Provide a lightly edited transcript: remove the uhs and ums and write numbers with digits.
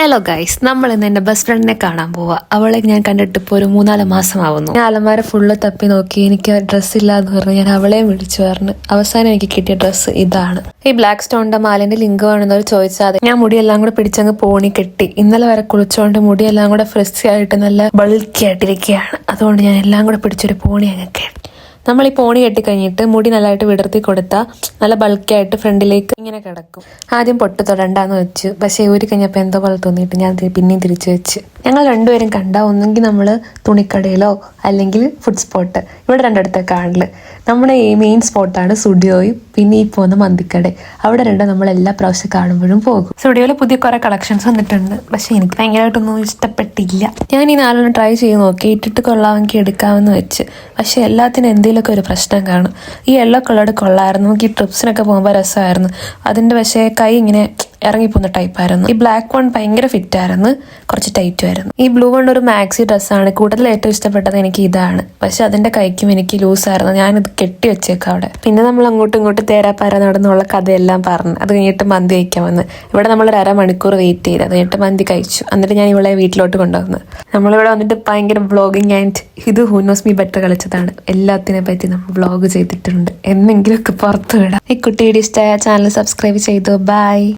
Hello guys, നമ്മൾ ഇന്ന് എൻ്റെ ബെസ്റ്റ് ഫ്രണ്ടിനെ കാണാൻ പോവാ. അവളെ ഞാൻ കണ്ടിട്ട് ഇപ്പോൾ ഒരു 3-4 മാസമാവുന്നു. ഞാൻ അലമാര ഫുള്ള് തപ്പി നോക്കി, എനിക്ക് ഡ്രസ്സ് ഇല്ലാന്ന് പറഞ്ഞ് ഞാൻ അവളെയും വിളിച്ചു പറഞ്ഞു. അവസാനം എനിക്ക് കിട്ടിയ ഡ്രസ്സ് ഇതാണ്. ഈ ബ്ലാക്ക് സ്റ്റോണിന്റെ മാലിന്റെ ലിങ്ക് വേണമെന്നവർ ചോദിച്ചാൽ ഞാൻ മുടിയെല്ലാം കൂടെ പിടിച്ചങ്ങ് പോണി കെട്ടി. ഇന്നലെ വരെ കുളിച്ചോണ്ട് മുടിയെല്ലാം കൂടെ ഫ്രഷ് ആയിട്ട് നല്ല ബൾക്കി ആയിട്ടിരിക്കുകയാണ്. അതുകൊണ്ട് ഞാൻ എല്ലാം കൂടെ പിടിച്ചൊരു പോണി അങ്ങ് കെട്ടി. നമ്മൾ ഈ പോണി കെട്ടിക്കഴിഞ്ഞിട്ട് മുടി നല്ലതായിട്ട് വിടർത്തി കൊടുത്താൽ നല്ല ബൾക്കായിട്ട് ഫ്രണ്ടിലേക്ക് ഇങ്ങനെ കിടക്കും. ആദ്യം പൊട്ട് തൊടണ്ടാന്ന് വെച്ചു, പക്ഷേ ഊരി കഴിഞ്ഞപ്പോൾ എന്തോ പോലെ തോന്നിയിട്ട് ഞാൻ പിന്നെയും തിരിച്ചു വെച്ച്. ഞങ്ങൾ രണ്ടുപേരും കണ്ട ഒന്നെങ്കിൽ നമ്മൾ തുണിക്കടയിലോ അല്ലെങ്കിൽ ഫുഡ് സ്പോട്ട്, ഇവിടെ രണ്ടിടത്തെ കാണല്. നമ്മുടെ ഈ മെയിൻ സ്പോട്ടാണ് സ്റ്റുഡിയോയും പിന്നെ ഈ പോകുന്ന മന്തിക്കട. അവിടെ രണ്ടും നമ്മൾ എല്ലാ പ്രാവശ്യം കാണുമ്പോഴും പോകും. സ്റ്റുഡിയോയിൽ പുതിയ കുറെ കളക്ഷൻസ് വന്നിട്ടുണ്ട്, പക്ഷെ എനിക്ക് ഭയങ്കരമായിട്ടൊന്നും ഇഷ്ടപ്പെട്ടില്ല. ഞാൻ ഈ 4 ട്രൈ ചെയ്ത് നോക്കി, ഇട്ടിട്ട് കൊള്ളാമെങ്കിൽ എടുക്കാമെന്ന് വെച്ച്. പക്ഷെ എല്ലാത്തിനും എന്തെങ്കിലുമൊക്കെ ഒരു പ്രശ്നം കാണും. ഈ യെല്ലോ കളർ കൊള്ളായിരുന്നു, നമുക്ക് ഈ ട്രിപ്സിനൊക്കെ പോകുമ്പോൾ രസമായിരുന്നു. അതിൻ്റെ പക്ഷേ കൈ ഇങ്ങനെ ഇറങ്ങിപ്പോകുന്ന ടൈപ്പായിരുന്നു. ഈ ബ്ലാക്ക് വൺ ഭയങ്കര ഫിറ്റ് ആയിരുന്നു, കുറച്ച് ടൈറ്റും ആയിരുന്നു. ഈ ബ്ലൂ വൺ ഒരു മാക്സി ഡ്രസ്സാണ്, കൂടുതൽ ഏറ്റവും ഇഷ്ടപ്പെട്ടത് എനിക്ക് ഇതാണ്. പക്ഷെ അതിന്റെ കൈക്കും എനിക്ക് ലൂസായിരുന്നു, ഞാനിത് കെട്ടി വെച്ചേക്കാം അവിടെ. പിന്നെ നമ്മൾ അങ്ങോട്ടും ഇങ്ങോട്ടും തേരാപ്പാര നടന്നുള്ള കഥയെല്ലാം പറഞ്ഞു. അത് കഴിഞ്ഞിട്ട് മന്തി കഴിക്കാൻ വന്ന്. ഇവിടെ നമ്മളൊരു 1/2 മണിക്കൂർ വെയിറ്റ് ചെയ്ത്, അത് കഴിഞ്ഞിട്ട് മന്തി കഴിച്ചു. എന്നിട്ട് ഞാൻ ഇവളെ വീട്ടിലോട്ട് കൊണ്ടുവന്നു. നമ്മളിവിടെ വന്നിട്ട് ഭയങ്കര വ്ളോഗിങ് ആൻഡ് ഇത് ഹൂ നോസ് മീ ബെറ്റർ കളിച്ചതാണ്. എല്ലാത്തിനെ പറ്റി നമ്മൾ വ്ളോഗ് ചെയ്തിട്ടുണ്ട്, എന്നെങ്കിലുമൊക്കെ പുറത്തു വിടാം. ഈ കുട്ടിയുടെ ഇഷ്ടമായ ചാനൽ സബ്സ്ക്രൈബ് ചെയ്തു. ബൈ.